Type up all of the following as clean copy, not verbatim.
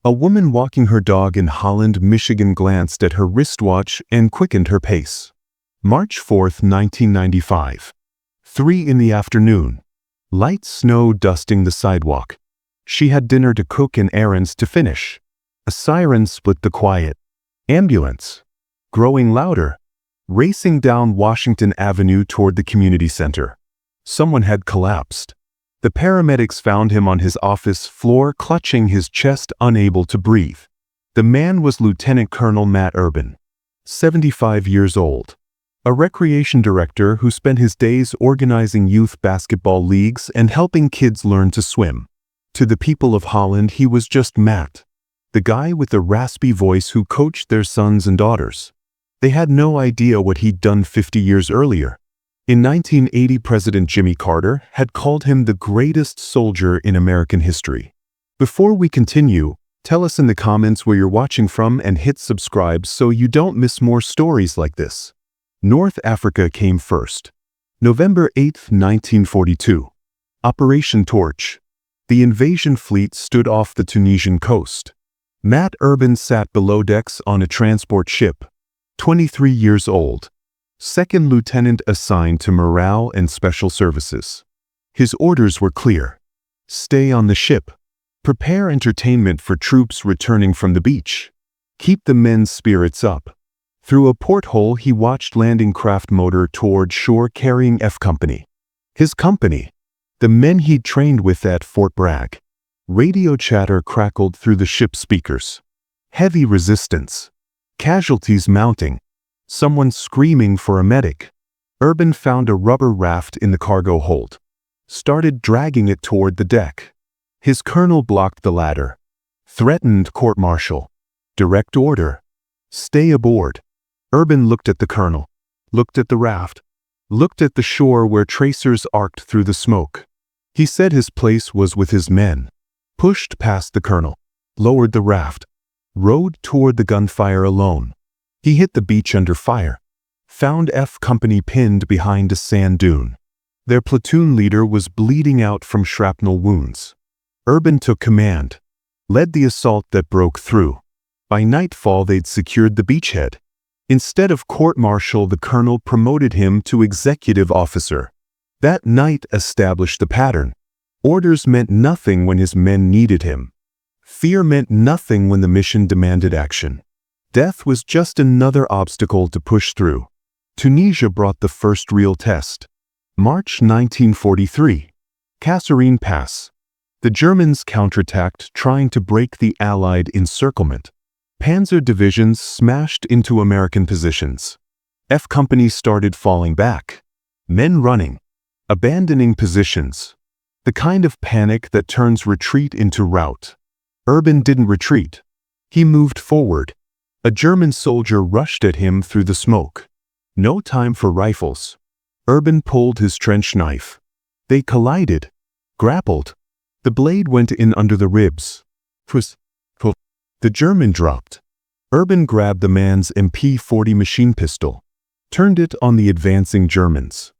A woman walking her dog in Holland, Michigan glanced at her wristwatch and quickened her pace. March 4, 1995. 3 in the afternoon. Light snow dusting the sidewalk. She had dinner to cook and errands to finish. A siren split the quiet. Ambulance. Growing louder. Racing down Washington Avenue toward the community center. Someone had collapsed. The paramedics found him on his office floor, clutching his chest, unable to breathe. The man was Lieutenant Colonel Matt Urban, 75 years old. A recreation director who spent his days organizing youth basketball leagues and helping kids learn to swim. To the people of Holland, he was just Matt, the guy with the raspy voice who coached their sons and daughters. They had no idea what he'd done 50 years earlier. In 1980, President Jimmy Carter had called him the greatest soldier in American history. Before we continue, tell us in the comments where you're watching from and hit subscribe so you don't miss more stories like this. North Africa came first. November 8, 1942. Operation Torch. The invasion fleet stood off the Tunisian coast. Matt Urban sat below decks on a transport ship, 23 years old. Second lieutenant assigned to Morale and Special Services. His orders were clear. Stay on the ship. Prepare entertainment for troops returning from the beach. Keep the men's spirits up. Through a porthole, he watched landing craft motor toward shore carrying F Company. His company. The men he'd trained with at Fort Bragg. Radio chatter crackled through the ship's speakers. Heavy resistance. Casualties mounting. Someone screaming for a medic. Urban found a rubber raft in the cargo hold. Started dragging it toward the deck. His colonel blocked the ladder. Threatened court-martial. Direct order. Stay aboard. Urban looked at the colonel. Looked at the raft. Looked at the shore where tracers arced through the smoke. He said his place was with his men. Pushed past the colonel. Lowered the raft. Rowed toward the gunfire alone. He hit the beach under fire. Found F Company pinned behind a sand dune. Their platoon leader was bleeding out from shrapnel wounds. Urban took command. Led the assault that broke through. By nightfall, they'd secured the beachhead. Instead of court-martial, the colonel promoted him to executive officer. That night established the pattern. Orders meant nothing when his men needed him. Fear meant nothing when the mission demanded action. Death was just another obstacle to push through. Tunisia brought the first real test. March 1943. Kasserine Pass. The Germans counterattacked, trying to break the Allied encirclement. Panzer divisions smashed into American positions. F Company started falling back. Men running. Abandoning positions. The kind of panic that turns retreat into rout. Urban didn't retreat. He moved forward. A German soldier rushed at him through the smoke. No time for rifles. Urban pulled his trench knife. They collided. Grappled. The blade went in under the ribs. The German dropped. Urban grabbed the man's MP-40 machine pistol. Turned it on the advancing Germans.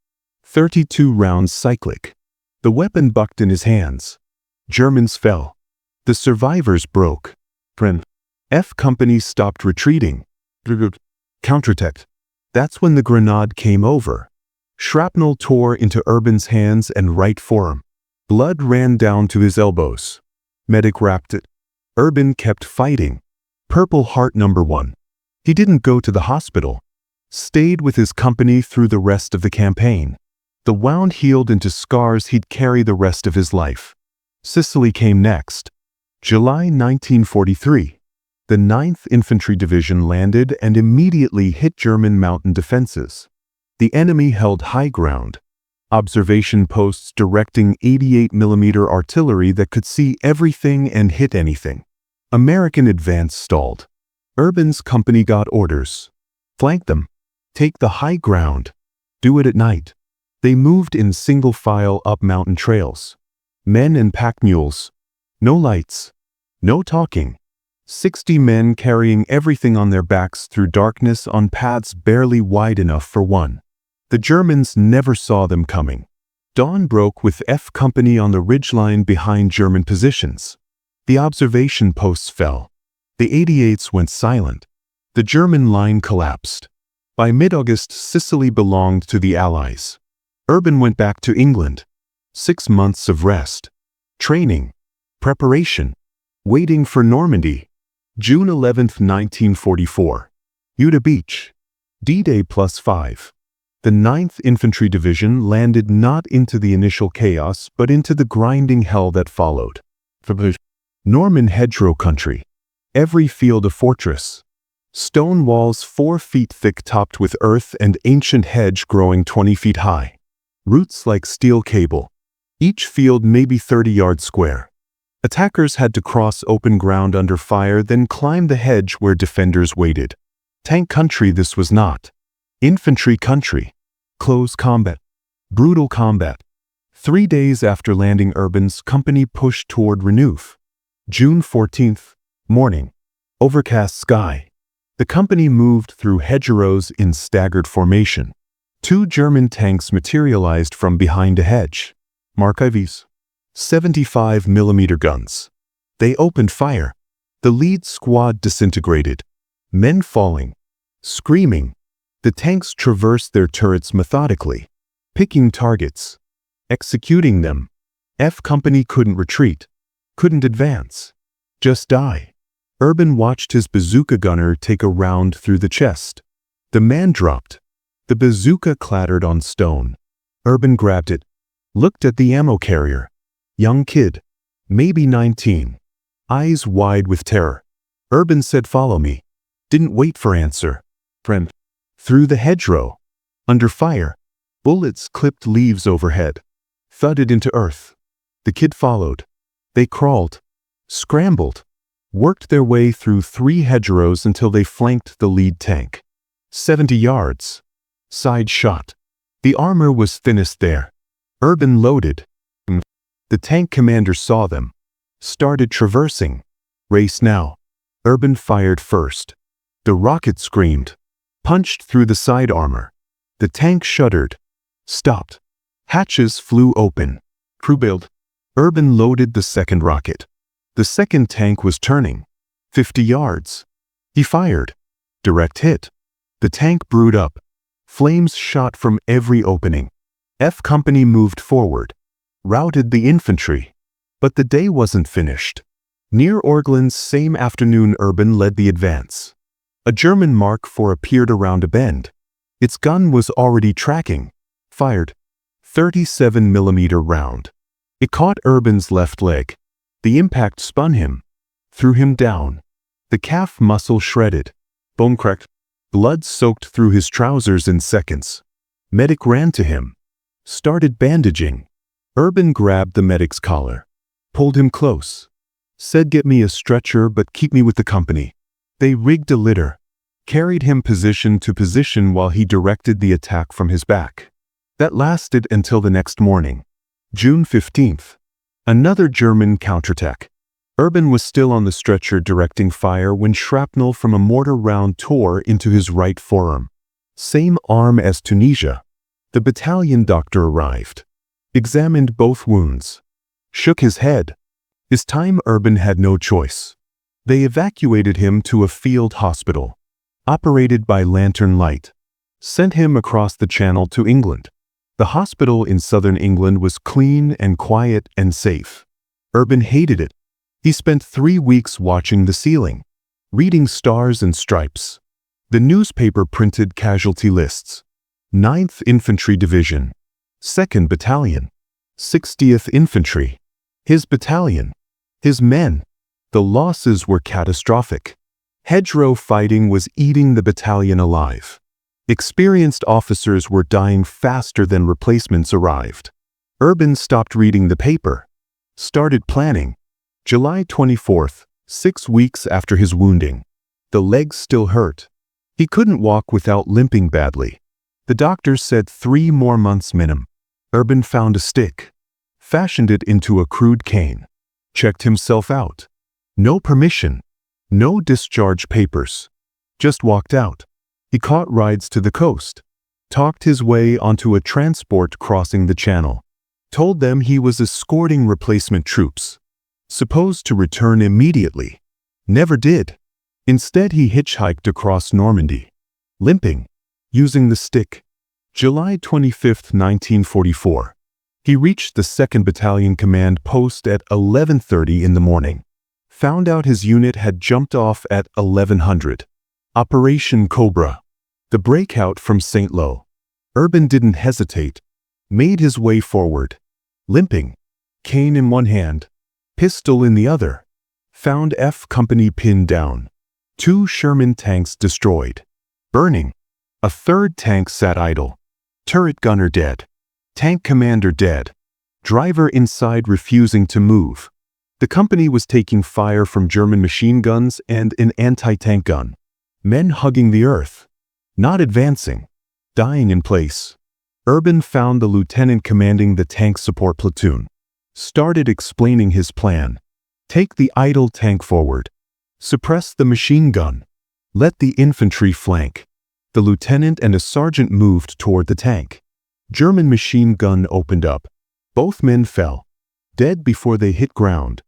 32 rounds cyclic. The weapon bucked in his hands. Germans fell. The survivors broke. F Company stopped retreating. Counterattacked. That's when the grenade came over. Shrapnel tore into Urban's hands and right forearm. Blood ran down to his elbows. Medic wrapped it. Urban kept fighting. Purple Heart #1. He didn't go to the hospital. Stayed with his company through the rest of the campaign. The wound healed into scars he'd carry the rest of his life. Sicily came next. July 1943. The 9th Infantry Division landed and immediately hit German mountain defenses. The enemy held high ground. Observation posts directing 88mm artillery that could see everything and hit anything. American advance stalled. Urban's company got orders. Flank them. Take the high ground. Do it at night. They moved in single file up mountain trails. Men and pack mules. No lights. No talking. 60 men carrying everything on their backs through darkness on paths barely wide enough for one. The Germans never saw them coming. Dawn broke with F Company on the ridgeline behind German positions. The observation posts fell. The 88s went silent. The German line collapsed. By mid-August, Sicily belonged to the Allies. Urban went back to England. 6 months of rest, training, preparation, waiting for Normandy. June 11, 1944. Utah Beach. D-Day +5. The 9th Infantry Division landed not into the initial chaos, but into the grinding hell that followed. Norman hedgerow country. Every field a fortress. Stone walls 4 feet thick topped with earth and ancient hedge growing 20 feet high. Roots like steel cable. Each field maybe 30 yards square. Attackers had to cross open ground under fire, then climb the hedge where defenders waited. Tank country this was not. Infantry country. Close combat. Brutal combat. 3 days after landing, Urban's company pushed toward Renouf. June 14th, morning. Overcast sky. The company moved through hedgerows in staggered formation. 2 German tanks materialized from behind a hedge. Markives. 75mm guns. They opened fire. The lead squad disintegrated. Men falling. Screaming. The tanks traversed their turrets methodically, picking targets, executing them. F Company couldn't retreat, couldn't advance, just die. Urban watched his bazooka gunner take a round through the chest. The man dropped. The bazooka clattered on stone. Urban grabbed it, looked at the ammo carrier. Young kid, maybe 19, eyes wide with terror. Urban said, "Follow me." Didn't wait for answer. Friend. Through the hedgerow. Under fire. Bullets clipped leaves overhead. Thudded into earth. The kid followed. They crawled. Scrambled. Worked their way through 3 hedgerows until they flanked the lead tank. 70 yards. Side shot. The armor was thinnest there. Urban loaded. The tank commander saw them. Started traversing. Race now. Urban fired first. The rocket screamed. Punched through the side armor. The tank shuddered. Stopped. Hatches flew open. Crew build. Urban loaded the second rocket. The second tank was turning. 50 yards. He fired. Direct hit. The tank brewed up. Flames shot from every opening. F Company moved forward. Routed the infantry. But the day wasn't finished. Near Orglands same afternoon, Urban led the advance. A German Mark IV appeared around a bend. Its gun was already tracking. Fired. 37mm round. It caught Urban's left leg. The impact spun him. Threw him down. The calf muscle shredded. Bone cracked. Blood soaked through his trousers in seconds. Medic ran to him. Started bandaging. Urban grabbed the medic's collar. Pulled him close. Said, "Get me a stretcher, but keep me with the company." They rigged a litter. Carried him position to position while he directed the attack from his back. That lasted until the next morning. June 15th. Another German counterattack. Urban was still on the stretcher directing fire when shrapnel from a mortar round tore into his right forearm. Same arm as Tunisia. The battalion doctor arrived. Examined both wounds. Shook his head. This time Urban had no choice. They evacuated him to a field hospital. Operated by lantern light. Sent him across the channel to England. The hospital in southern England was clean and quiet and safe. Urban hated it. He spent 3 weeks watching the ceiling, reading stars and stripes. The newspaper printed casualty lists. 9th Infantry Division, 2nd Battalion, 60th Infantry. His battalion. His men. The losses were catastrophic. Hedgerow fighting was eating the battalion alive. Experienced officers were dying faster than replacements arrived. Urban stopped reading the paper. Started planning. July 24th, 6 weeks after his wounding. The legs still hurt. He couldn't walk without limping badly. The doctors said 3 more months minimum. Urban found a stick. Fashioned it into a crude cane. Checked himself out. No permission. No discharge papers. Just walked out. He caught rides to the coast. Talked his way onto a transport crossing the channel. Told them he was escorting replacement troops. supposed to return immediately. Never did. Instead, he hitchhiked across Normandy, limping, using the stick. July 25, 1944. He reached the 2nd Battalion command post at 11:30 in the morning. Found out his unit had jumped off at 1100. Operation Cobra. The breakout from St. Lo. Urban didn't hesitate. Made his way forward. Limping. Cane in one hand. Pistol in the other. Found F Company pinned down. 2 Sherman tanks destroyed. Burning. A 3rd tank sat idle. Turret gunner dead. Tank commander dead. Driver inside refusing to move. The company was taking fire from German machine guns and an anti-tank gun. Men hugging the earth. Not advancing. Dying in place. Urban found the lieutenant commanding the tank support platoon. Started explaining his plan. Take the idle tank forward. Suppress the machine gun. Let the infantry flank. The lieutenant and a sergeant moved toward the tank. German machine gun opened up. Both men fell. Dead before they hit ground.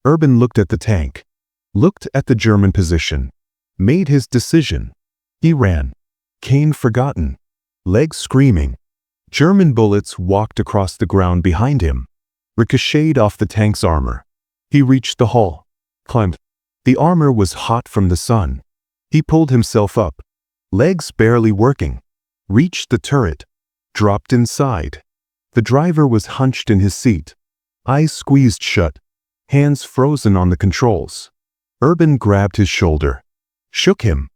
Urban looked at the tank. Looked at the German position. Made his decision. He ran. Cane forgotten. Legs screaming. German bullets walked across the ground behind him. Ricocheted off the tank's armor. He reached the hull. Climbed. The armor was hot from the sun. He pulled himself up. Legs barely working. Reached the turret. Dropped inside. The driver was hunched in his seat. Eyes squeezed shut. Hands frozen on the controls. Urban grabbed his shoulder. Shook him.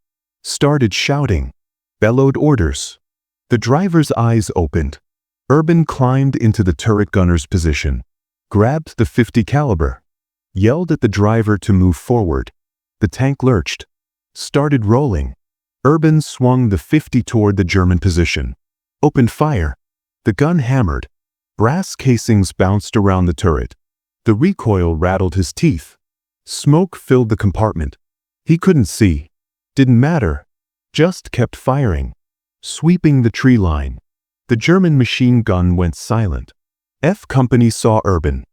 Started shouting. Bellowed orders. The driver's eyes opened. Urban climbed into the turret gunner's position. Grabbed the .50 caliber. Yelled at the driver to move forward. The tank lurched. Started rolling. Urban swung the .50 toward the German position. Opened fire. The gun hammered. Brass casings bounced around the turret. The recoil rattled his teeth. Smoke filled the compartment. He couldn't see. Didn't matter. Just kept firing. Sweeping the tree line. The German machine gun went silent. F Company saw Urban.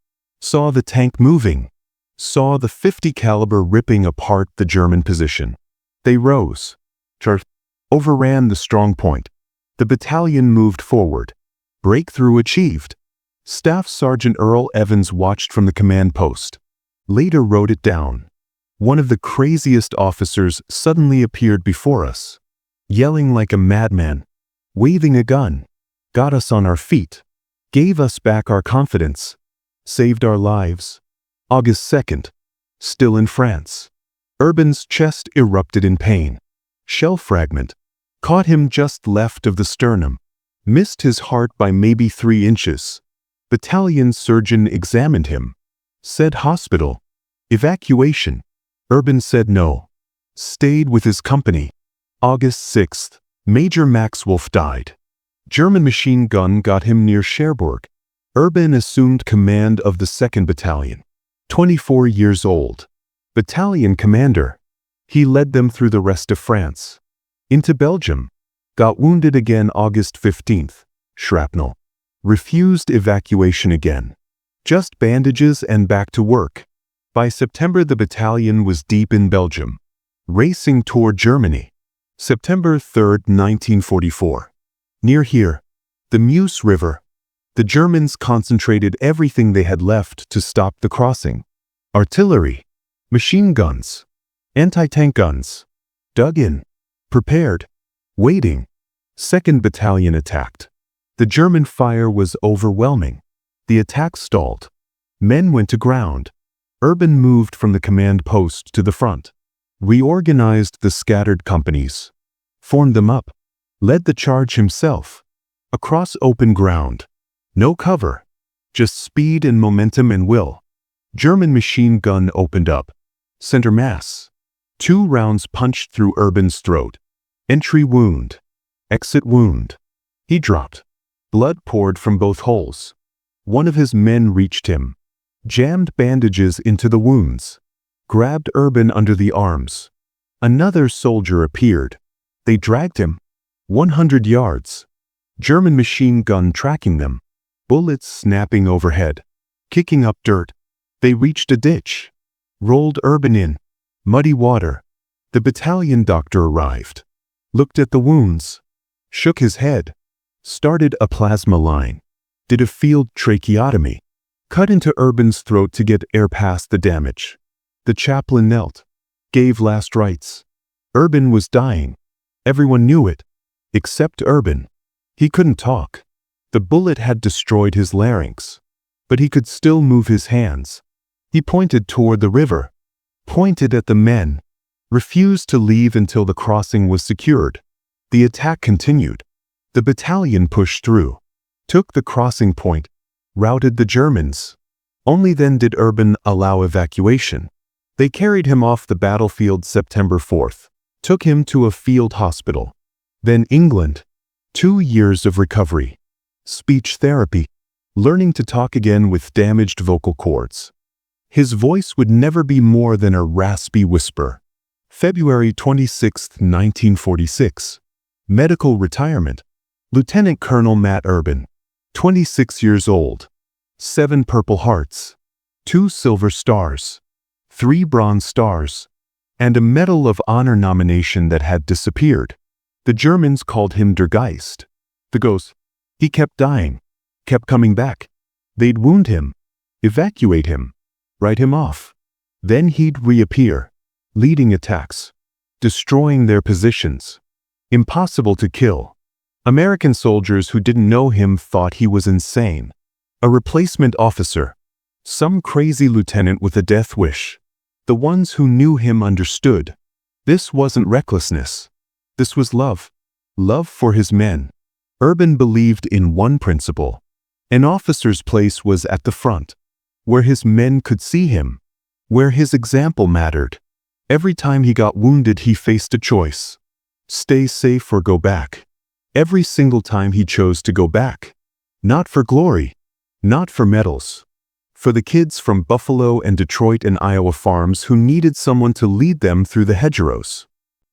Saw the tank moving. Saw the .50 caliber ripping apart the German position. They rose. Charged. Overran the strong point. The battalion moved forward. Breakthrough achieved. Staff Sergeant Earl Evans watched from the command post. Later wrote it down. One of the craziest officers suddenly appeared before us. Yelling like a madman. Waving a gun. Got us on our feet. Gave us back our confidence. Saved our lives. August 2nd. Still in France. Urban's chest erupted in pain. Shell fragment. Caught him just left of the sternum. Missed his heart by maybe 3 inches. Battalion surgeon examined him. Said hospital. Evacuation. Urban said no. Stayed with his company. August 6th. Major Max Wolf died. German machine gun got him near Cherbourg. Urban assumed command of the 2nd Battalion. 24 years old. Battalion commander. He led them through the rest of France. Into Belgium. Got wounded again August 15th. Shrapnel. Refused evacuation again. Just bandages and back to work. By September the battalion was deep in Belgium. Racing toward Germany. September 3rd, 1944. Near here. The Meuse River. The Germans concentrated everything they had left to stop the crossing. Artillery. Machine guns. Anti-tank guns. Dug in. Prepared. Waiting. 2nd Battalion attacked. The German fire was overwhelming. The attack stalled. Men went to ground. Urban moved from the command post to the front. Reorganized the scattered companies. Formed them up. Led the charge himself. Across open ground. No cover. Just speed and momentum and will. German machine gun opened up. Center mass. 2 rounds punched through Urban's throat. Entry wound. Exit wound. He dropped. Blood poured from both holes. One of his men reached him. Jammed bandages into the wounds. Grabbed Urban under the arms. Another soldier appeared. They dragged him. 100 yards. German machine gun tracking them. Bullets snapping overhead. Kicking up dirt. They reached a ditch. Rolled Urban in. Muddy water. The battalion doctor arrived. Looked at the wounds. Shook his head. Started a plasma line. Did a field tracheotomy. Cut into Urban's throat to get air past the damage. The chaplain knelt. Gave last rites. Urban was dying. Everyone knew it. Except Urban. He couldn't talk. The bullet had destroyed his larynx. But he could still move his hands. He pointed toward the river. Pointed at the men. Refused to leave until the crossing was secured. The attack continued. The battalion pushed through. Took the crossing point. Routed the Germans. Only then did Urban allow evacuation. They carried him off the battlefield September 4th. Took him to a field hospital. Then England. 2 years of recovery. Speech therapy. Learning to talk again with damaged vocal cords. His voice would never be more than a raspy whisper. February 26, 1946. Medical retirement. Lieutenant Colonel Matt Urban. 26 years old. 7 Purple Hearts. 2 Silver Stars. 3 Bronze Stars. And a Medal of Honor nomination that had disappeared. The Germans called him Der Geist. The ghost. He kept dying. Kept coming back. They'd wound him. Evacuate him. Write him off. Then he'd reappear. Leading attacks. Destroying their positions. Impossible to kill. American soldiers who didn't know him thought he was insane. A replacement officer. Some crazy lieutenant with a death wish. The ones who knew him understood. This wasn't recklessness. This was love. Love for his men. Urban believed in one principle. An officer's place was at the front. Where his men could see him. Where his example mattered. Every time he got wounded, he faced a choice. Stay safe or go back. Every single time he chose to go back. Not for glory. Not for medals. For the kids from Buffalo and Detroit and Iowa farms who needed someone to lead them through the hedgerows.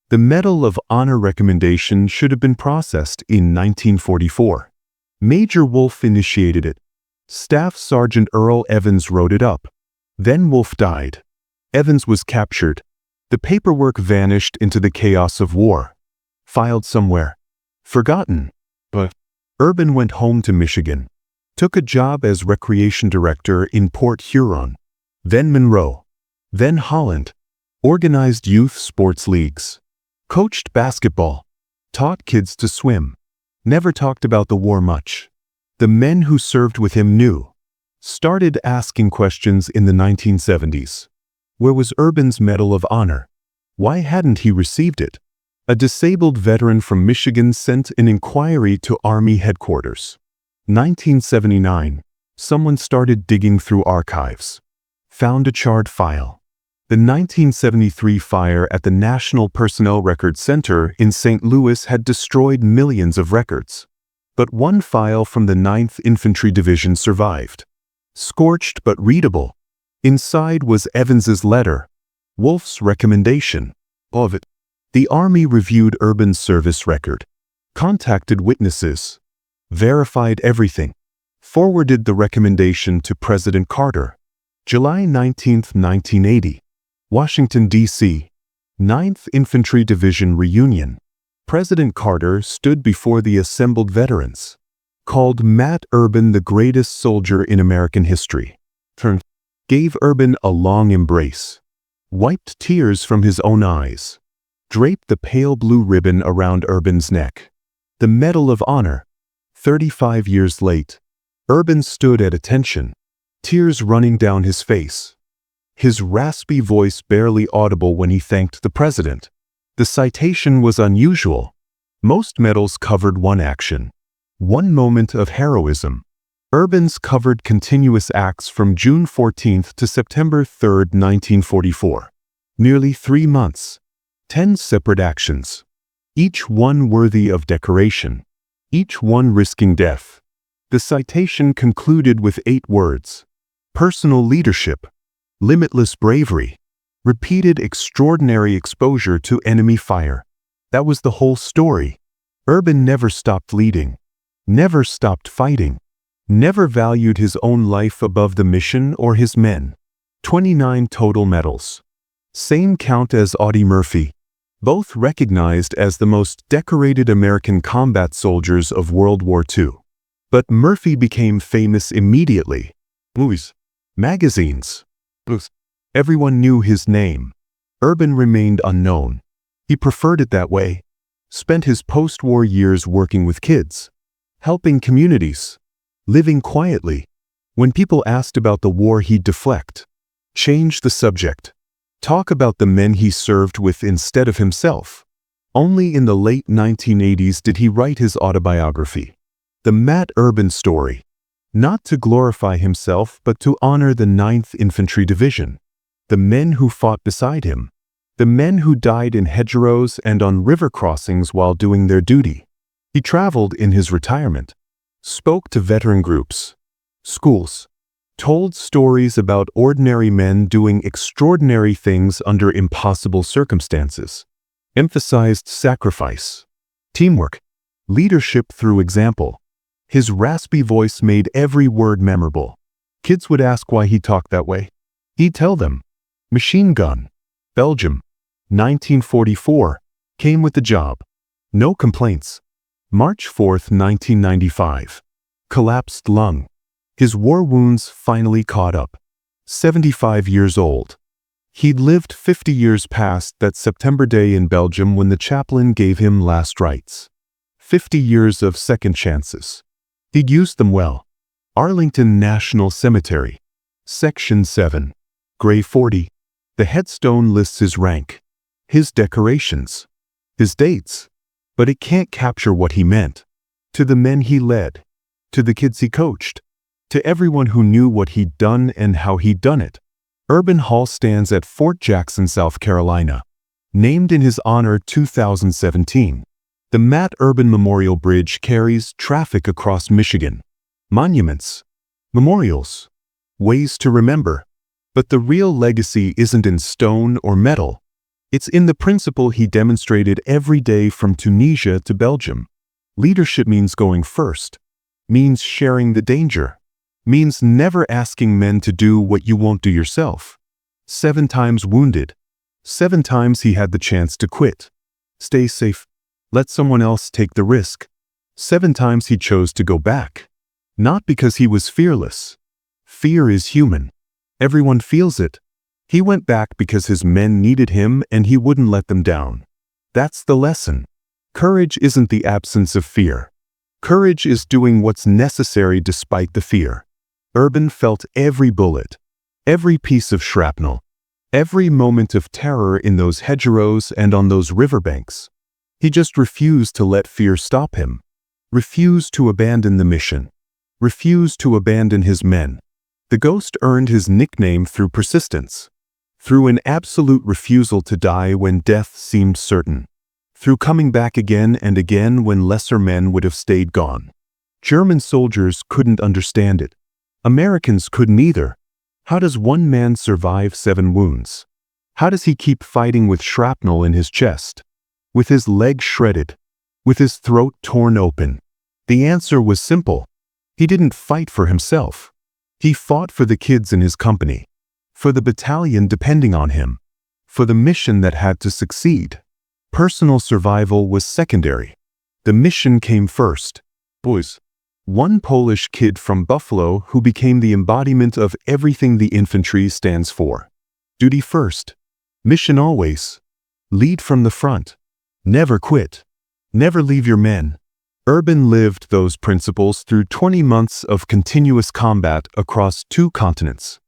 The Medal of Honor recommendation should have been processed in 1944. Major Wolfe initiated it. Staff Sergeant Earl Evans wrote it up. Then Wolfe died. Evans was captured. The paperwork vanished into the chaos of war. Filed somewhere. Forgotten. But Urban went home to Michigan. Took a job as recreation director in Port Huron. Then Monroe. Then Holland. Organized youth sports leagues. Coached basketball. Taught kids to swim. Never talked about the war much. The men who served with him knew. Started asking questions in the 1970s. Where was Urban's Medal of Honor? Why hadn't he received it? A disabled veteran from Michigan sent an inquiry to Army headquarters. 1979. Someone started digging through archives. Found a charred file. The 1973 fire at the National Personnel Records Center in St. Louis had destroyed millions of records. But one file from the 9th Infantry Division survived. Scorched but readable. Inside was Evans's letter. Wolfe's recommendation. Of it. The Army reviewed Urban's service record. Contacted witnesses. Verified everything. Forwarded the recommendation to President Carter. July 19, 1980. Washington, D.C. 9th Infantry Division reunion. President Carter stood before the assembled veterans. Called Matt Urban the greatest soldier in American history. Gave Urban a long embrace. Wiped tears from his own eyes. Draped the pale blue ribbon around Urban's neck. The Medal of Honor. 35 years late. Urban stood at attention. Tears running down his face. His raspy voice barely audible when he thanked the president. The citation was unusual. Most medals covered one action. One moment of heroism. Urban's covered continuous acts from June 14th to September 3rd, 1944. Nearly 3 months. 10 separate actions. Each one worthy of decoration. Each one risking death. The citation concluded with 8 words. Personal leadership. Limitless bravery. Repeated extraordinary exposure to enemy fire. That was the whole story. Urban never stopped leading. Never stopped fighting. Never valued his own life above the mission or his men. 29 total medals. Same count as Audie Murphy. Both recognized as the most decorated American combat soldiers of World War II. But Murphy became famous immediately. Movies, magazines. Everyone knew his name. Urban remained unknown. He preferred it that way. Spent his post-war years working with kids, helping communities, living quietly. When people asked about the war, he'd deflect, change the subject, talk about the men he served with instead of himself. Only in the late 1980s did he write his autobiography, The Matt Urban Story, not to glorify himself but to honor the 9th Infantry Division, the men who fought beside him, the men who died in hedgerows and on river crossings while doing their duty. He traveled in his retirement, spoke to veteran groups, schools, told stories about ordinary men doing extraordinary things under impossible circumstances, emphasized sacrifice, teamwork, leadership through example. His raspy voice made every word memorable. Kids would ask why he talked that way. He'd tell them, machine gun, Belgium, 1944, came with the job. No complaints. March 4, 1995. Collapsed lung. His war wounds finally caught up. 75 years old. He'd lived 50 years past that September day in Belgium when the chaplain gave him last rites. 50 years of second chances. He'd used them well. Arlington National Cemetery. Section 7. Grave 40. The headstone lists his rank, his decorations, his dates, but it can't capture what he meant. To the men he led, to the kids he coached, to everyone who knew what he'd done and how he'd done it. Urban Hall stands at Fort Jackson, South Carolina. Named in his honor 2017. The Matt Urban Memorial Bridge carries traffic across Michigan. Monuments, memorials, ways to remember. But the real legacy isn't in stone or metal. It's in the principle he demonstrated every day from Tunisia to Belgium. Leadership means going first, means sharing the danger, means never asking men to do what you won't do yourself. 7 times wounded. 7 times he had the chance to quit. Stay safe. Let someone else take the risk. 7 times he chose to go back. Not because he was fearless. Fear is human. Everyone feels it. He went back because his men needed him and he wouldn't let them down. That's the lesson. Courage isn't the absence of fear. Courage is doing what's necessary despite the fear. Urban felt every bullet, every piece of shrapnel, every moment of terror in those hedgerows and on those riverbanks. He just refused to let fear stop him. Refused to abandon the mission. Refused to abandon his men. The Ghost earned his nickname through persistence, through an absolute refusal to die when death seemed certain, through coming back again and again when lesser men would have stayed gone. German soldiers couldn't understand it. Americans couldn't either. How does one man survive 7 wounds? How does he keep fighting with shrapnel in his chest, with his leg shredded, with his throat torn open? The answer was simple. He didn't fight for himself. He fought for the kids in his company, for the battalion depending on him, for the mission that had to succeed. Personal survival was secondary. The mission came first. Boys. One Polish kid from Buffalo who became the embodiment of everything the infantry stands for. Duty first. Mission always. Lead from the front. Never quit. Never leave your men. Urban lived those principles through 20 months of continuous combat across 2 continents.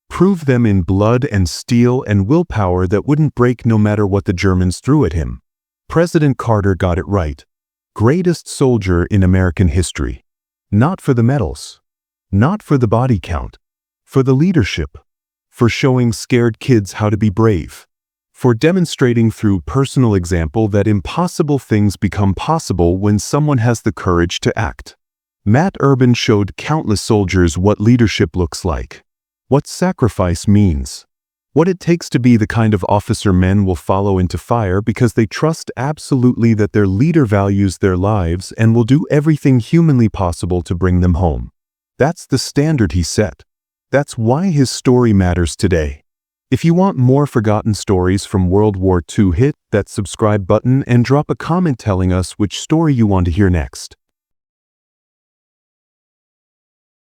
Proved them in blood and steel and willpower that wouldn't break no matter what the Germans threw at him. President Carter got it right. Greatest soldier in American history. Not for the medals. Not for the body count. For the leadership. For showing scared kids how to be brave. For demonstrating through personal example that impossible things become possible when someone has the courage to act. Matt Urban showed countless soldiers what leadership looks like, what sacrifice means, what it takes to be the kind of officer men will follow into fire because they trust absolutely that their leader values their lives and will do everything humanly possible to bring them home. That's the standard he set. That's why his story matters today. If you want more forgotten stories from World War II, hit that subscribe button and drop a comment telling us which story you want to hear next.